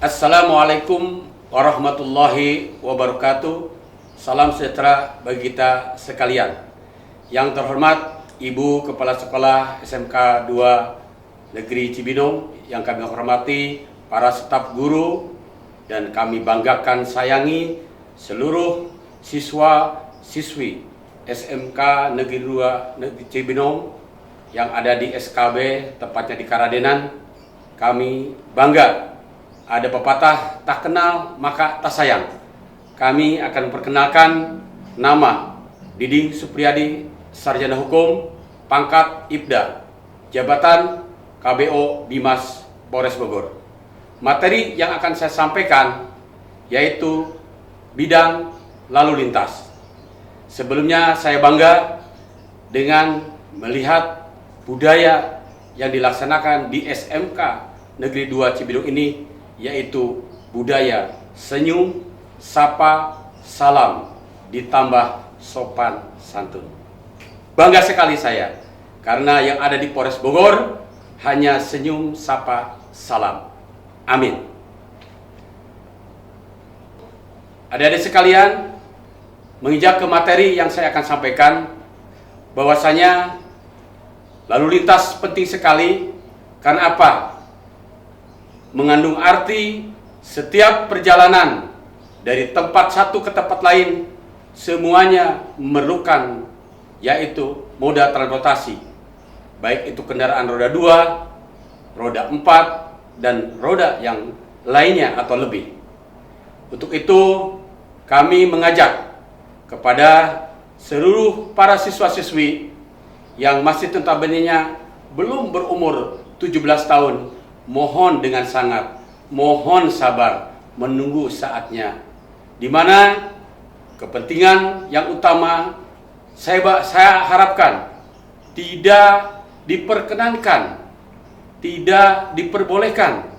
Assalamualaikum warahmatullahi wabarakatuh. Salam sejahtera bagi kita sekalian. Yang terhormat Ibu Kepala Sekolah SMK 2 Negeri Cibinong, yang kami hormati para staf guru, dan kami banggakan sayangi seluruh siswa siswi SMK Negeri 2 Negeri Cibinong yang ada di SKB, tepatnya di Karadenan. Kami bangga. Ada pepatah, tak kenal maka tak sayang. Kami akan perkenalkan nama Diding Supriyadi, Sarjana Hukum, pangkat Ibda, jabatan KBO Bimas Polres Bogor. Materi yang akan saya sampaikan yaitu bidang lalu lintas. Sebelumnya saya bangga dengan melihat budaya yang dilaksanakan di SMK Negeri 2 Cibinong ini, yaitu budaya senyum, sapa, salam, ditambah sopan santun. Bangga sekali saya, karena yang ada di Polres Bogor hanya senyum, sapa, salam. Amin. Adik-adik sekalian, menginjak ke materi yang saya akan sampaikan, bahwasanya lalu lintas penting sekali. Karena apa? Mengandung arti setiap perjalanan dari tempat satu ke tempat lain, semuanya memerlukan yaitu moda transportasi, baik itu kendaraan roda 2, roda 4, dan roda yang lainnya atau lebih. Untuk itu kami mengajak kepada seluruh para siswa-siswi yang masih notabene belum berumur 17 tahun, mohon dengan sangat, mohon sabar menunggu saatnya, di mana kepentingan yang utama saya harapkan tidak diperkenankan, tidak diperbolehkan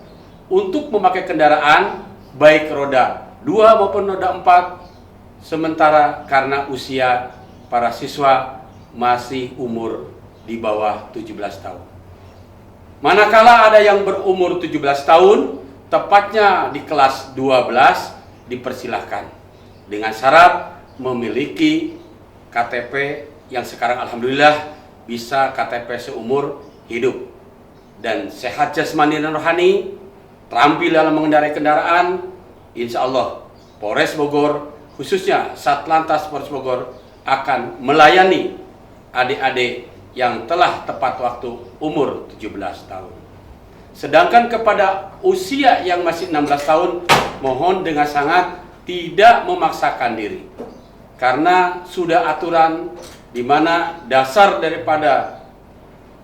untuk memakai kendaraan baik roda 2 maupun roda 4 sementara karena usia para siswa masih umur di bawah 17 tahun. Manakala ada yang berumur 17 tahun, tepatnya di kelas 12, dipersilahkan dengan syarat memiliki KTP yang sekarang alhamdulillah bisa KTP seumur hidup, dan sehat jasmani dan rohani, terampil dalam mengendarai kendaraan. Insya Allah Polres Bogor, khususnya Satlantas Polres Bogor, akan melayani adik-adik yang telah tepat waktu umur 17 tahun. Sedangkan kepada usia yang masih 16 tahun, mohon dengan sangat tidak memaksakan diri. Karena sudah aturan di mana dasar daripada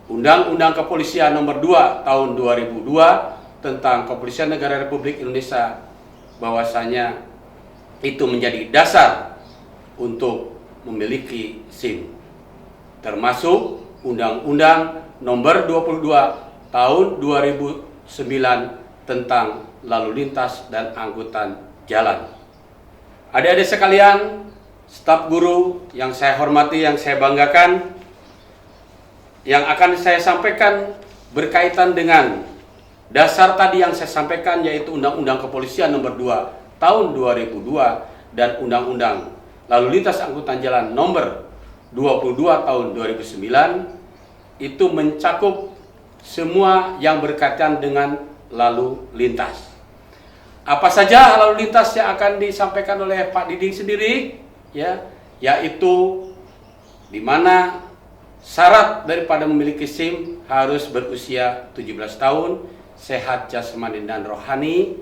Undang-Undang Kepolisian Nomor 2 Tahun 2002 tentang Kepolisian Negara Republik Indonesia, bahwasanya itu menjadi dasar untuk memiliki SIM, termasuk Undang-Undang Nomor 22 Tahun 2009 tentang lalu lintas dan angkutan jalan. Adik-adik sekalian, staf guru yang saya hormati, yang saya banggakan, yang akan saya sampaikan berkaitan dengan dasar tadi yang saya sampaikan, yaitu Undang-Undang Kepolisian Nomor 2 Tahun 2002 dan Undang-Undang Lalu Lintas Angkutan Jalan Nomor 22 Tahun 2009, itu mencakup semua yang berkaitan dengan lalu lintas. Apa saja lalu lintas yang akan disampaikan oleh Pak Diding sendiri, ya, yaitu di mana syarat daripada memiliki SIM harus berusia 17 tahun, sehat jasmani dan rohani,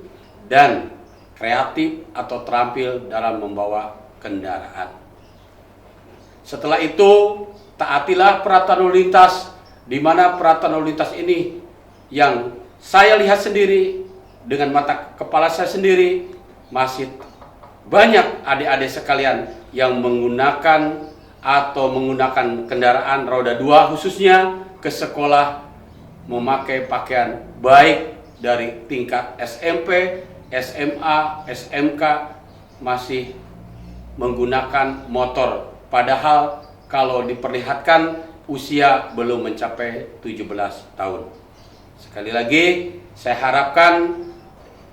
dan kreatif atau terampil dalam membawa kendaraan. Setelah itu, taatilah peraturan lalu lintas, di mana peraturan lalu lintas ini yang saya lihat sendiri dengan mata kepala saya sendiri, masih banyak adik-adik sekalian yang menggunakan kendaraan roda 2 khususnya ke sekolah, memakai pakaian baik dari tingkat SMP, SMA, SMK, masih menggunakan motor, padahal kalau diperlihatkan usia belum mencapai 17 tahun. Sekali lagi saya harapkan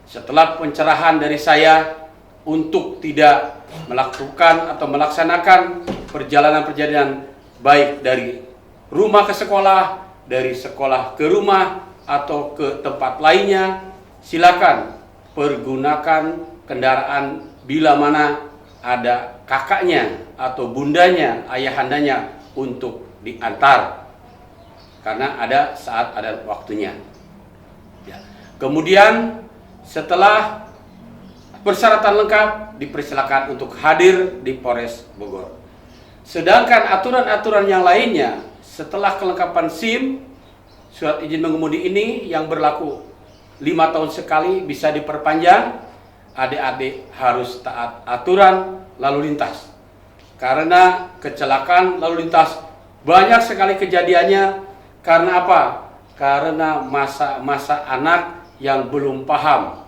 setelah pencerahan dari saya untuk tidak melakukan atau melaksanakan perjalanan-perjalanan baik dari rumah ke sekolah, dari sekolah ke rumah, atau ke tempat lainnya, silakan pergunakan kendaraan bila mana ada kakaknya atau bundanya, ayahandanya untuk diantar. Karena ada saat ada waktunya. Ya. Kemudian setelah persyaratan lengkap, dipersilakan untuk hadir di Polres Bogor. Sedangkan aturan-aturan yang lainnya, setelah kelengkapan SIM, surat izin mengemudi ini yang berlaku 5 tahun sekali bisa diperpanjang, adik-adik harus taat aturan lalu lintas. Karena kecelakaan lalu lintas banyak sekali kejadiannya. Karena apa? Karena masa-masa anak yang belum paham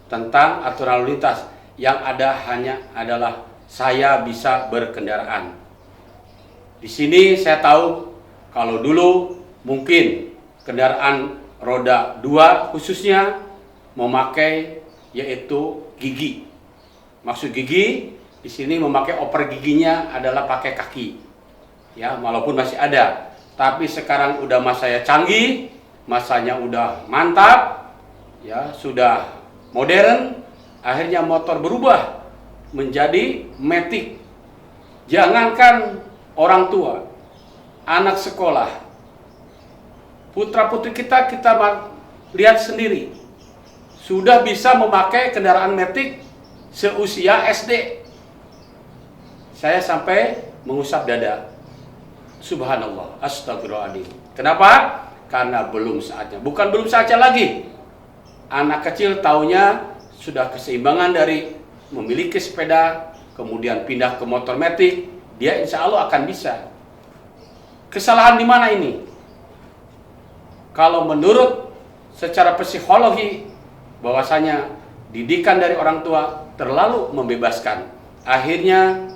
tentang aturan lalu lintas. Yang ada hanya adalah saya bisa berkendaraan. Di sini saya tahu kalau dulu mungkin kendaraan roda 2 khususnya memakai yaitu gigi. Maksud gigi di sini memakai oper giginya adalah pakai kaki. Ya, walaupun masih ada. Tapi sekarang udah masanya canggih, masanya udah mantap, ya sudah modern. Akhirnya motor berubah menjadi matic. Jangankan orang tua, anak sekolah, putra-putri kita lihat sendiri sudah bisa memakai kendaraan matic seusia SD. Saya sampai mengusap dada. Subhanallah, astagfirullahaladzim. Kenapa? Karena belum saatnya. Bukan belum saatnya lagi. Anak kecil taunya sudah keseimbangan dari memiliki sepeda, kemudian pindah ke motor matic, dia insya Allah akan bisa. Kesalahan di mana ini? Kalau menurut secara psikologi, bahwasanya didikan dari orang tua terlalu membebaskan. Akhirnya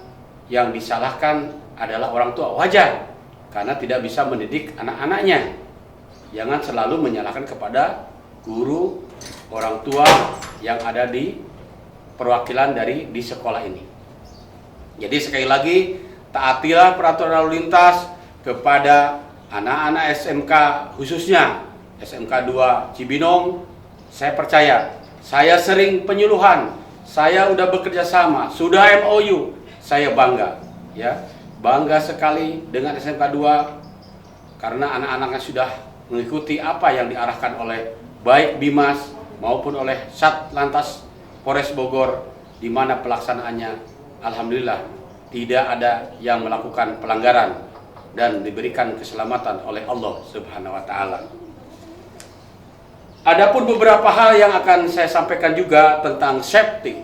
yang disalahkan adalah orang tua. Wajar, karena tidak bisa mendidik anak-anaknya. Jangan selalu menyalahkan kepada guru, orang tua yang ada di perwakilan dari di sekolah ini. Jadi sekali lagi, taatilah peraturan lalu lintas kepada anak-anak SMK, khususnya SMK 2 Cibinong. Saya percaya, saya sering penyuluhan, saya udah bekerja sama, sudah MOU, saya bangga, ya. Bangga sekali dengan SMK 2 karena anak-anaknya sudah mengikuti apa yang diarahkan oleh baik Bimas maupun oleh Satlantas Polres Bogor, di mana pelaksanaannya alhamdulillah tidak ada yang melakukan pelanggaran dan diberikan keselamatan oleh Allah Subhanahu wa taala. Adapun beberapa hal yang akan saya sampaikan juga tentang safety,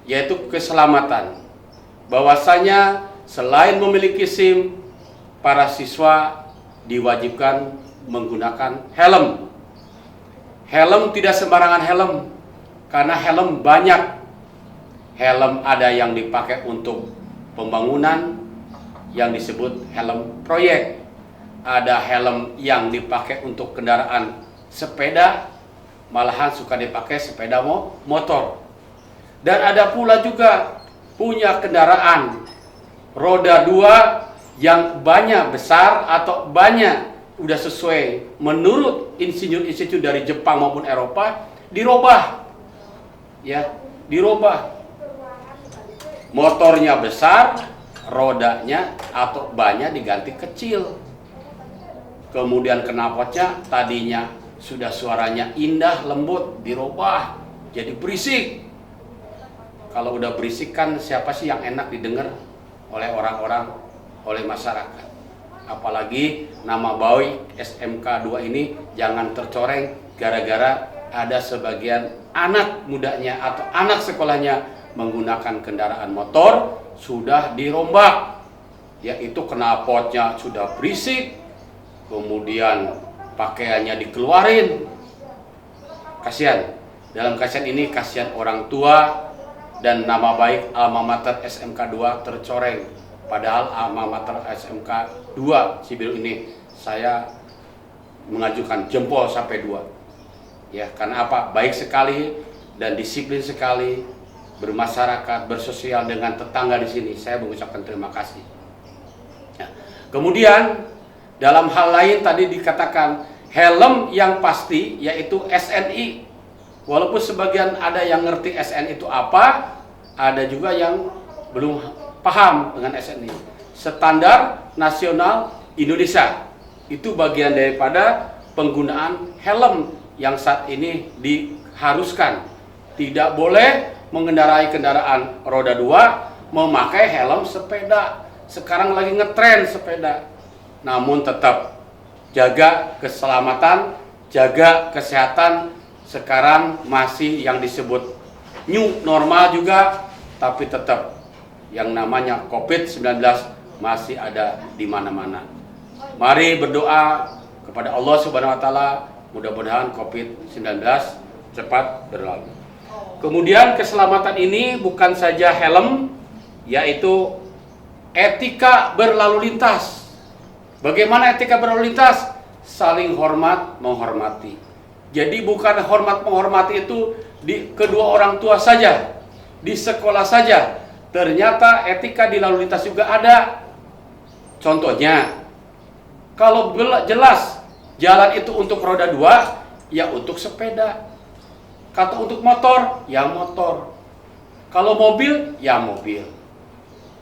yaitu keselamatan. Bahwasanya selain memiliki SIM, para siswa diwajibkan menggunakan helm. Helm tidak sembarangan helm, karena helm banyak. Helm ada yang dipakai untuk pembangunan, yang disebut helm proyek. Ada helm yang dipakai untuk kendaraan sepeda, malahan suka dipakai sepeda motor. Dan ada pula juga punya kendaraan roda 2 yang banyak besar atau banyak udah sesuai menurut insinyur-insinyur dari Jepang maupun Eropa, dirobah. Ya, dirobah. Motornya besar, rodanya atau bannya diganti kecil. Kemudian knalpotnya tadinya sudah suaranya indah, lembut, dirobah jadi berisik. Kalau udah berisik kan siapa sih yang enak didengar oleh orang-orang, oleh masyarakat. Apalagi nama baik SMK 2 ini jangan tercoreng gara-gara ada sebagian anak mudanya atau anak sekolahnya menggunakan kendaraan motor sudah dirombak, yaitu knalpotnya sudah berisik, kemudian pakaiannya dikeluarin. Kasihan. Dalam kasihan ini kasihan orang tua dan nama baik alma mater SMK 2 tercoreng. Padahal alma mater SMK 2 Cibinong ini saya mengajukan jempol sampai 2. Ya, karena apa? Baik sekali dan disiplin sekali bermasyarakat, bersosial dengan tetangga di sini. Saya mengucapkan terima kasih. Ya. Kemudian dalam hal lain tadi dikatakan helm yang pasti yaitu SNI. Walaupun sebagian ada yang ngerti SNI itu apa, ada juga yang belum paham dengan SNI. Standar Nasional Indonesia. Itu bagian daripada penggunaan helm yang saat ini diharuskan. Tidak boleh mengendarai kendaraan roda 2 memakai helm sepeda. Sekarang lagi ngetren sepeda. Namun tetap jaga keselamatan, jaga kesehatan. Sekarang masih yang disebut new normal juga, tapi tetap yang namanya COVID-19 masih ada di mana-mana. Mari berdoa kepada Allah Subhanahu wa taala, mudah-mudahan COVID-19 cepat berlalu. Kemudian keselamatan ini bukan saja helm, yaitu etika berlalu lintas. Bagaimana etika berlalu lintas? Saling hormat, menghormati. Jadi bukan hormat menghormati itu di kedua orang tua saja, di sekolah saja. Ternyata etika di lalu lintas juga ada. Contohnya, kalau jelas jalan itu untuk roda 2, ya untuk sepeda. Kata untuk motor, ya motor. Kalau mobil, ya mobil.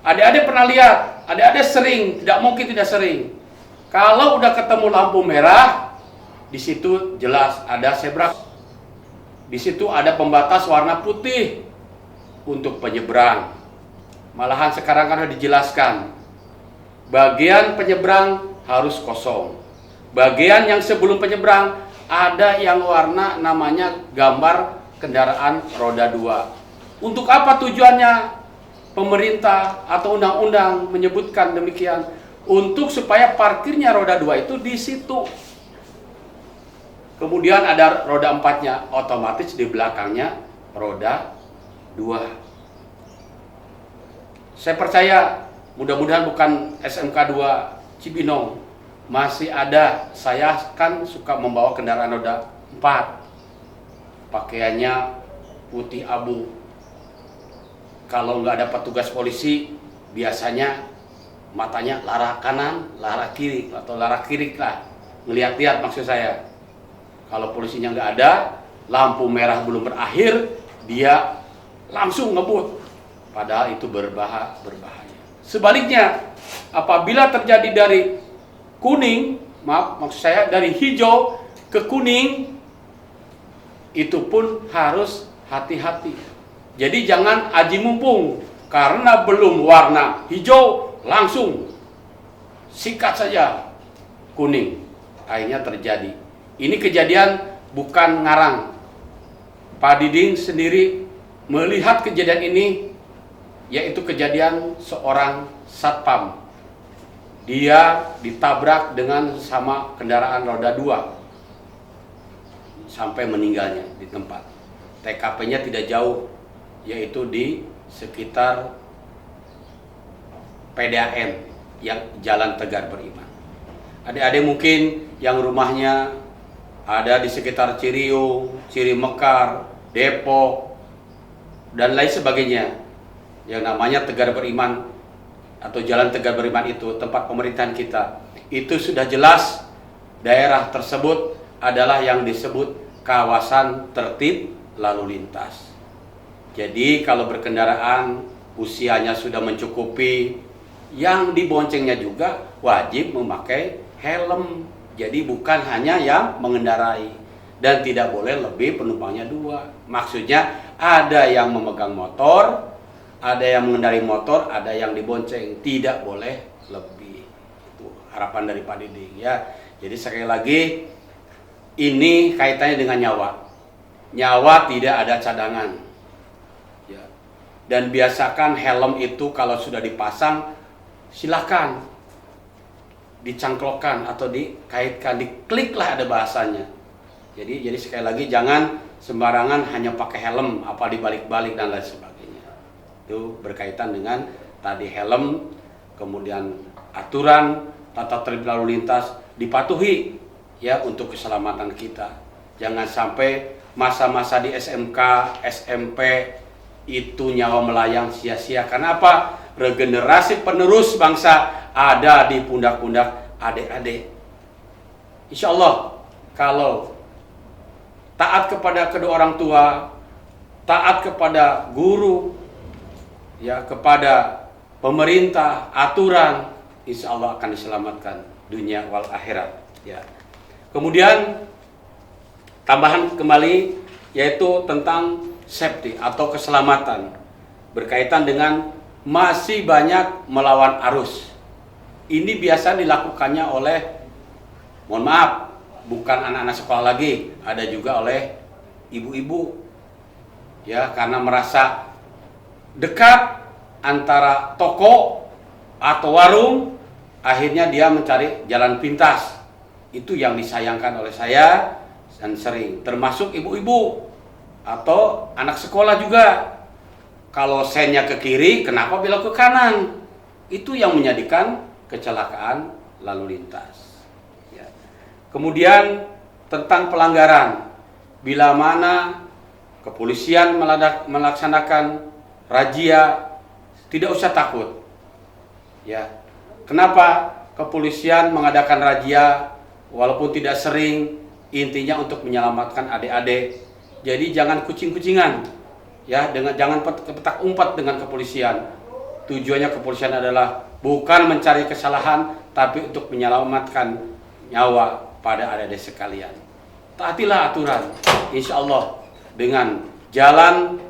Adik-adik pernah lihat, adik-adik sering, tidak mungkin tidak sering. Kalau udah ketemu lampu merah, di situ jelas ada zebra. Di situ ada pembatas warna putih untuk penyeberang. Malahan sekarang kan sudah dijelaskan. Bagian penyeberang harus kosong. Bagian yang sebelum penyeberang ada yang warna namanya gambar kendaraan roda 2. Untuk apa tujuannya? Pemerintah atau undang-undang menyebutkan demikian. Untuk supaya parkirnya roda 2 itu di situ. Kemudian ada roda 4-nya, otomatis di belakangnya roda 2. Saya percaya mudah-mudahan bukan SMK 2 Cibinong. Masih ada, saya kan suka membawa kendaraan roda 4. Pakaiannya putih abu. Kalau nggak ada petugas polisi, biasanya matanya lara kanan, lara kiri, atau lara kiri lah. Ngeliat-liat maksud saya. Kalau polisinya nggak ada, lampu merah belum berakhir, dia langsung ngebut. Padahal itu berbahaya. Sebaliknya, apabila terjadi dari kuning, maksud saya dari hijau ke kuning, itu pun harus hati-hati. Jadi jangan aji mumpung, karena belum warna hijau, langsung sikat saja kuning. Akhirnya terjadi. Ini kejadian bukan ngarang. Pak Diding sendiri melihat kejadian ini, yaitu kejadian seorang satpam. Dia ditabrak dengan sama kendaraan roda 2 sampai meninggalnya di tempat. TKP-nya tidak jauh, yaitu di sekitar PDAM yang Jalan Tegar Beriman. Adik-adik mungkin yang rumahnya ada di sekitar Ciriung, Cirimekar, Depok, dan lain sebagainya. Yang namanya Tegar Beriman atau Jalan Tegar Beriman itu tempat pemerintahan kita. Itu sudah jelas daerah tersebut adalah yang disebut kawasan tertib lalu lintas. Jadi kalau berkendaraan usianya sudah mencukupi, yang diboncengnya juga wajib memakai helm. Jadi bukan hanya yang mengendarai, dan tidak boleh lebih penumpangnya 2. Maksudnya ada yang memegang motor, ada yang mengendarai motor, ada yang dibonceng, tidak boleh lebih. Itu harapan dari Pak Diding ya. Jadi sekali lagi ini kaitannya dengan nyawa. Nyawa tidak ada cadangan. Ya. Dan biasakan helm itu kalau sudah dipasang, silakan dicangklokkan atau dikaitkan, diklik lah ada bahasanya. Jadi sekali lagi jangan sembarangan hanya pakai helm, apa dibalik-balik dan lain sebagainya. Itu berkaitan dengan tadi helm, kemudian aturan tata tertib lalu lintas dipatuhi ya untuk keselamatan kita. Jangan sampai masa-masa di SMK, SMP itu nyawa melayang sia-sia. Karena apa? Regenerasi penerus bangsa ada di pundak-pundak adik-adik. Insya Allah kalau taat kepada kedua orang tua, taat kepada guru, ya, kepada pemerintah, aturan, insya Allah akan diselamatkan dunia wal akhirat. Ya. Kemudian tambahan kembali yaitu tentang safety atau keselamatan berkaitan dengan masih banyak melawan arus. Ini biasa dilakukannya oleh, mohon maaf, bukan anak-anak sekolah lagi, ada juga oleh ibu-ibu, ya, karena merasa dekat antara toko atau warung, akhirnya dia mencari jalan pintas. Itu yang disayangkan oleh saya dan sering, termasuk ibu-ibu atau anak sekolah juga. Kalau sennya ke kiri, kenapa belok ke kanan? Itu yang menjadikan kecelakaan lalu lintas. Ya. Kemudian tentang pelanggaran, bila mana kepolisian melaksanakan razia, tidak usah takut. Ya, kenapa kepolisian mengadakan razia walaupun tidak sering? Intinya untuk menyelamatkan adik-adik. Jadi jangan kucing-kucingan, ya, jangan petak umpat dengan kepolisian. Tujuannya kepolisian adalah bukan mencari kesalahan, tapi untuk menyelamatkan nyawa pada adik-adik sekalian. Taatilah aturan. Insya Allah dengan jalan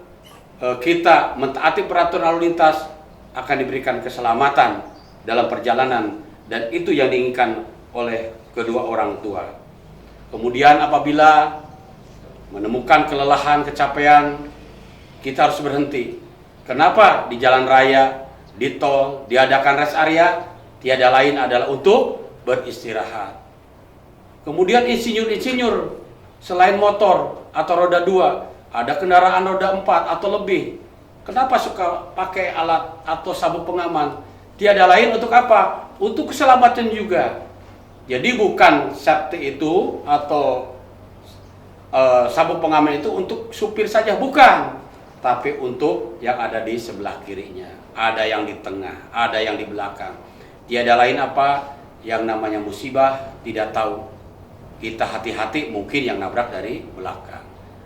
kita mentaati peraturan lalu lintas akan diberikan keselamatan dalam perjalanan, dan itu yang diinginkan oleh kedua orang tua. Kemudian apabila menemukan kelelahan, kecapean, kita harus berhenti. Kenapa? Di jalan raya, di tol, diadakan rest area, tiada lain adalah untuk beristirahat. Kemudian insinyur-insinyur, selain motor atau roda 2, ada kendaraan roda 4 atau lebih. Kenapa suka pakai alat atau sabuk pengaman? Tiada lain untuk apa? Untuk keselamatan juga. Jadi bukan safety itu atau sabuk pengaman itu untuk supir saja, bukan. Tapi untuk yang ada di sebelah kirinya. Ada yang di tengah, ada yang di belakang. Tiada lain apa? Yang namanya musibah, tidak tahu. Kita hati-hati, mungkin yang nabrak dari belakang.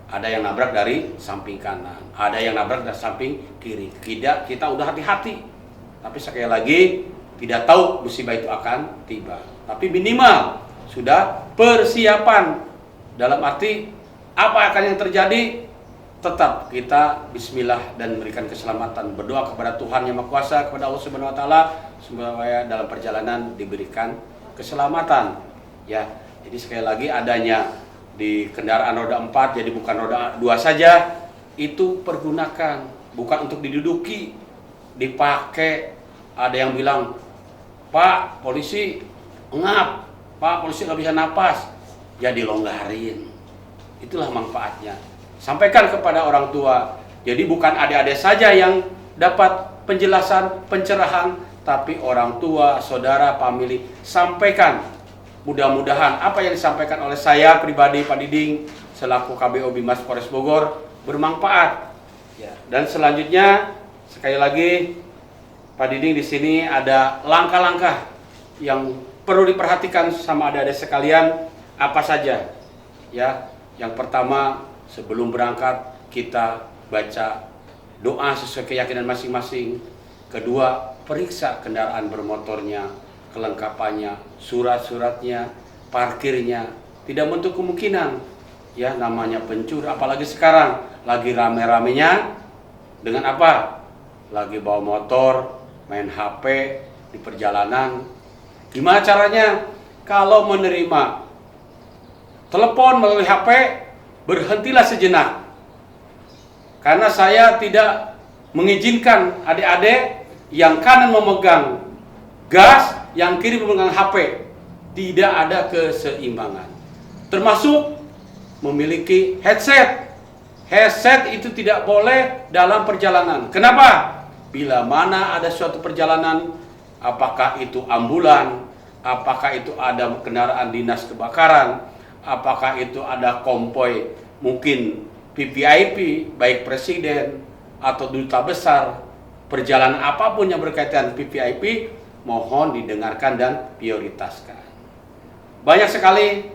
Ada yang nabrak dari samping kanan, ada yang nabrak dari samping kiri. Tidak, kita udah hati-hati. Tapi sekali lagi, tidak tahu musibah itu akan tiba. Tapi minimal sudah persiapan. Dalam arti apa akan yang terjadi, tetap kita bismillah dan memberikan keselamatan. Berdoa kepada Tuhan Yang Maha Kuasa, kepada Allah Subhanahu Wa Taala, supaya dalam perjalanan diberikan keselamatan. Ya, jadi sekali lagi adanya di kendaraan roda 4, jadi bukan roda 2 saja, itu pergunakan, bukan untuk diduduki, dipakai. Ada yang bilang, Pak polisi ngap, Pak polisi nggak bisa napas, ya dilonggarin. Itulah manfaatnya. Sampaikan kepada orang tua. Jadi bukan adik-adik saja yang dapat penjelasan, pencerahan, tapi orang tua, saudara, famili, sampaikan. Mudah-mudahan apa yang disampaikan oleh saya pribadi, Pak Diding, selaku KBO Bimas Polres Bogor, bermanfaat. Ya. Dan selanjutnya, sekali lagi, Pak Diding di sini ada langkah-langkah yang perlu diperhatikan sama adik-adik sekalian, apa saja. Ya, yang pertama, sebelum berangkat kita baca doa sesuai keyakinan masing-masing. Kedua, periksa kendaraan bermotornya, kelengkapannya, surat-suratnya, parkirnya. Tidak menutup kemungkinan, ya, namanya pencuri, apalagi sekarang lagi rame-ramenya dengan apa? Lagi bawa motor, main HP di perjalanan. Gimana caranya? Kalau menerima telepon melalui HP, berhentilah sejenak. Karena saya tidak mengizinkan adik-adik yang kanan memegang gas, yang kiri memegang HP. Tidak ada keseimbangan. Termasuk memiliki headset. Headset itu tidak boleh dalam perjalanan. Kenapa? Bila mana ada suatu perjalanan, apakah itu ambulan, apakah itu ada kendaraan dinas kebakaran, apakah itu ada konvoy mungkin VVIP, baik presiden atau duta besar, perjalanan apapun yang berkaitan VVIP, mohon didengarkan dan prioritaskan. Banyak sekali,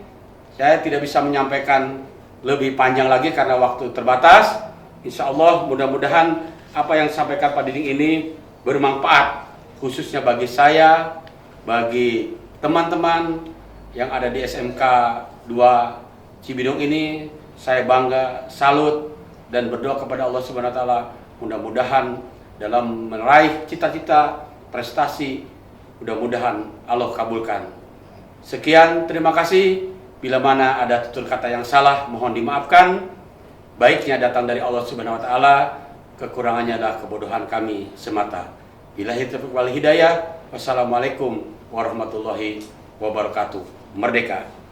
saya tidak bisa menyampaikan lebih panjang lagi karena waktu terbatas. Insya Allah mudah-mudahan apa yang disampaikan Pak Diding ini bermanfaat, khususnya bagi saya, bagi teman-teman yang ada di SMK 2 Cibinong ini. Saya bangga, salut, dan berdoa kepada Allah Subhanahu wa Ta'ala, mudah-mudahan dalam meraih cita-cita prestasi, mudah-mudahan Allah kabulkan. Sekian, terima kasih. Bila mana ada tutur kata yang salah, mohon dimaafkan. Baiknya datang dari Allah Subhanahu wa Ta'ala, kekurangannya adalah kebodohan kami semata. Billahi taufiq wal hidayah. Wassalamualaikum warahmatullahi wabarakatuh. Merdeka!